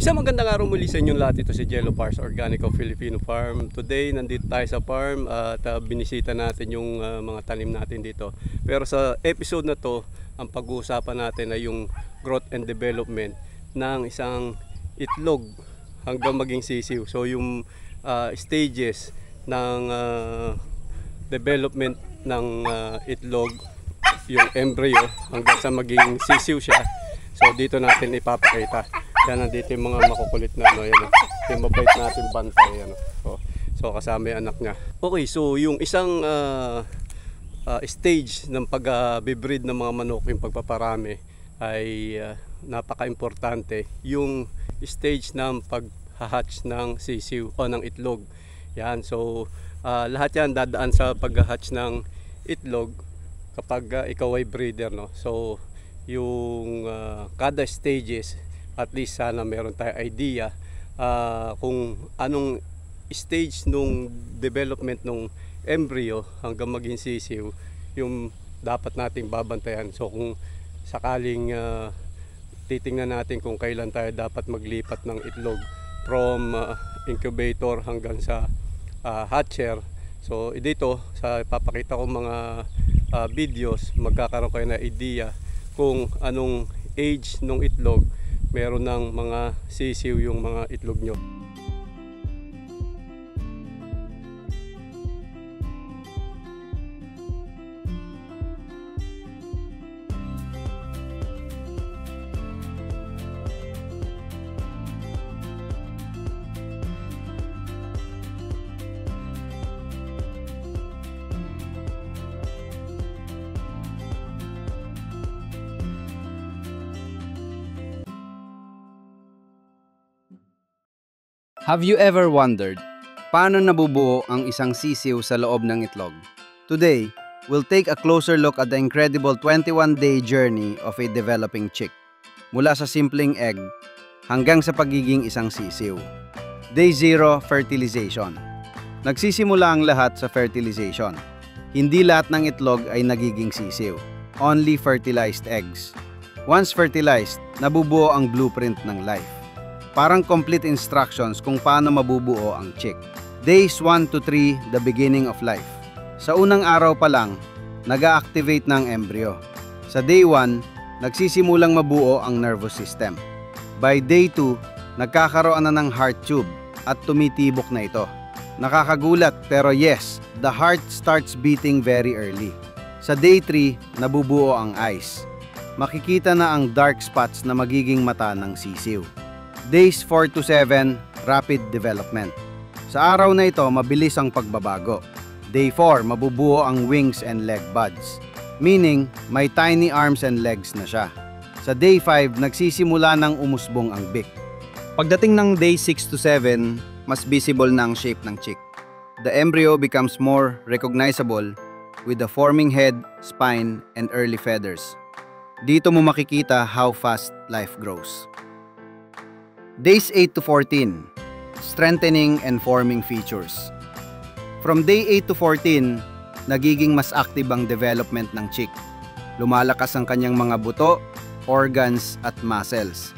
Isang magandang araw muli sa inyong lahat. Ito si Jello Pars, Organic of Filipino Farm. Today, nandito tayo sa farm at binisita natin yung mga tanim natin dito. Pero sa episode na to, ang pag-uusapan natin ay yung growth and development ng isang itlog hanggang maging sisiw. So yung stages ng development ng itlog, yung embryo hanggang sa maging sisiw siya. So dito natin ipapakita. Yan, nandito yung mga makukulit na yung mabait natin bantay. So kasama yung anak niya. Okay, so yung isang stage ng pag-breed ng mga manok, yung pagpaparami, ay napaka-importante. Yung stage ng pag-hatch ng sisiw o ng itlog. Yan, so lahat yan dadaan sa pag-hatch ng itlog kapag ikaw ay breeder, no? So yung kada stages, at least sana meron tayong idea kung anong stage nung development nung embryo hanggang maging sisiw yung dapat nating babantayan. So kung sakaling titingnan natin kung kailan tayo dapat maglipat ng itlog from incubator hanggang sa hatcher. So dito sa papakita ko mga videos, magkakaroon kayo na idea kung anong age nung itlog meron ng mga sisiw yung mga itlog nyo. Have you ever wondered, paano nabubuo ang isang sisiw sa loob ng itlog? Today, we'll take a closer look at the incredible 21-day journey of a developing chick. Mula sa simpleng egg hanggang sa pagiging isang sisiw. Day 0, fertilization. Nagsisimula ang lahat sa fertilization. Hindi lahat ng itlog ay nagiging sisiw. Only fertilized eggs. Once fertilized, nabubuo ang blueprint ng life. Parang complete instructions kung paano mabubuo ang chick. Days 1 to 3, the beginning of life. Sa unang araw pa lang, nag-a-activate ng embryo. Sa day 1, nagsisimulang mabuo ang nervous system. By day 2, nagkakaroon na ng heart tube at tumitibok na ito. Nakakagulat pero yes, the heart starts beating very early. Sa day 3, nabubuo ang eyes. Makikita na ang dark spots na magiging mata ng sisiw. Days 4 to 7, rapid development. Sa araw na ito, mabilis ang pagbabago. Day 4, mabubuo ang wings and leg buds. Meaning, may tiny arms and legs na siya. Sa day 5, nagsisimula ng umusbong ang beak. Pagdating ng day 6 to 7, mas visible na ang shape ng chick. The embryo becomes more recognizable with the forming head, spine, and early feathers. Dito mo makikita how fast life grows. Days 8 to 14, strengthening and forming features. From day 8 to 14, nagiging mas active ang development ng chick. Lumalakas ang kanyang mga buto, organs at muscles.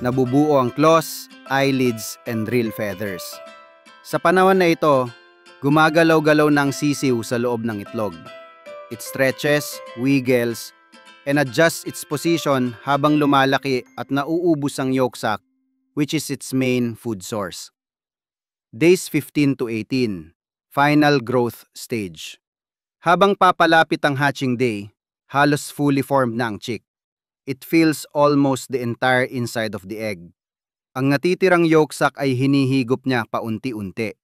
Nabubuo ang claws, eyelids, and real feathers. Sa panahon na ito, gumagalaw-galaw ng sisiw sa loob ng itlog. It stretches, wiggles, and adjusts its position habang lumalaki at nauubos ang yolk sac, which is its main food source. Days 15 to 18, final growth stage. Habang papalapit ang hatching day, halos fully formed na ang chick. It fills almost the entire inside of the egg. Ang natitirang yolk sac ay hinihigop niya paunti-unti.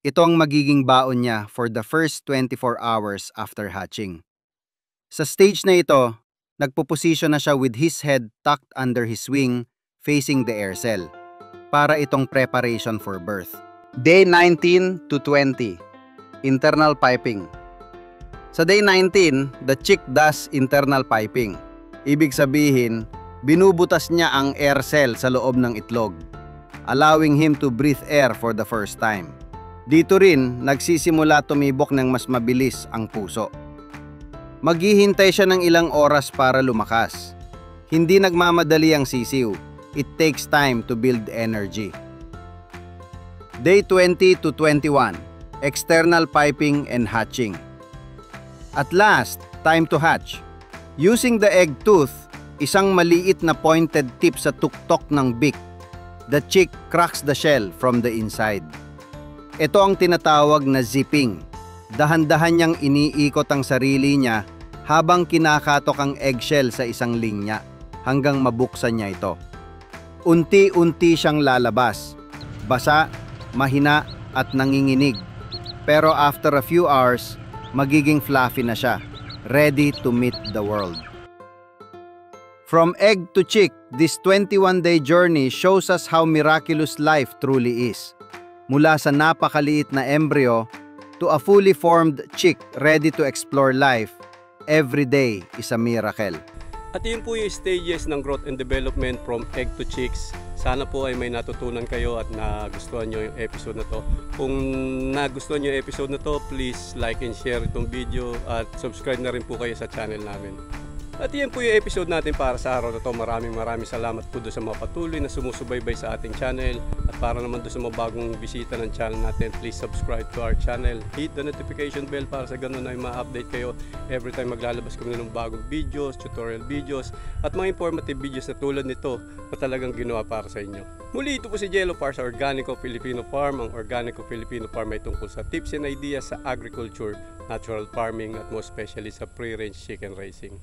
Ito ang magiging baon niya for the first 24 hours after hatching. Sa stage na ito, nagpo-position na siya with his head tucked under his wing, facing the air cell, para itong preparation for birth. Day 19 to 20, internal piping. Sa day 19, the chick does internal piping. Ibig sabihin, binubutas niya ang air cell sa loob ng itlog, allowing him to breathe air for the first time. Dito rin, nagsisimula tumibok ng mas mabilis ang puso. Maghihintay siya ng ilang oras para lumakas. Hindi nagmamadali ang sisiw. it takes time to build energy. Day 20 to 21, external piping and hatching. At last, time to hatch. Using the egg tooth, isang maliit na pointed tip sa tuktok ng beak, the chick cracks the shell from the inside. Ito ang tinatawag na zipping. Dahan-dahan niyang iniikot ang sarili niya habang kinakatok ang eggshell sa isang linya hanggang mabuksan niya ito. Unti-unti siyang lalabas, basa, mahina at nanginginig. Pero after a few hours, magiging fluffy na siya, ready to meet the world. From egg to chick, this 21-day journey shows us how miraculous life truly is. Mula sa napakaliit na embryo to a fully formed chick ready to explore life, every day is a miracle. At yun po yung stages ng growth and development from egg to chicks. Sana po ay may natutunan kayo at nagustuhan nyo yung episode na to. Kung nagustuhan nyo yung episode na to, please like and share itong video at subscribe na rin po kayo sa channel namin. At yan po yung episode natin para sa araw na to. Maraming salamat po doon sa mga patuloy na sumusubaybay sa ating channel. At para naman doon sa mga bagong bisita ng channel natin, please subscribe to our channel. Hit the notification bell para sa ganun ay ma-update kayo every time maglalabas kami ng bagong videos, tutorial videos, at mga informative videos na tulad nito na talagang ginawa para sa inyo. Muli, ito po si Jello para sa Organico Filipino Farm. Ang Organico Filipino Farm ay tungkol sa tips and ideas sa agriculture, natural farming, at most especially sa free-range chicken raising.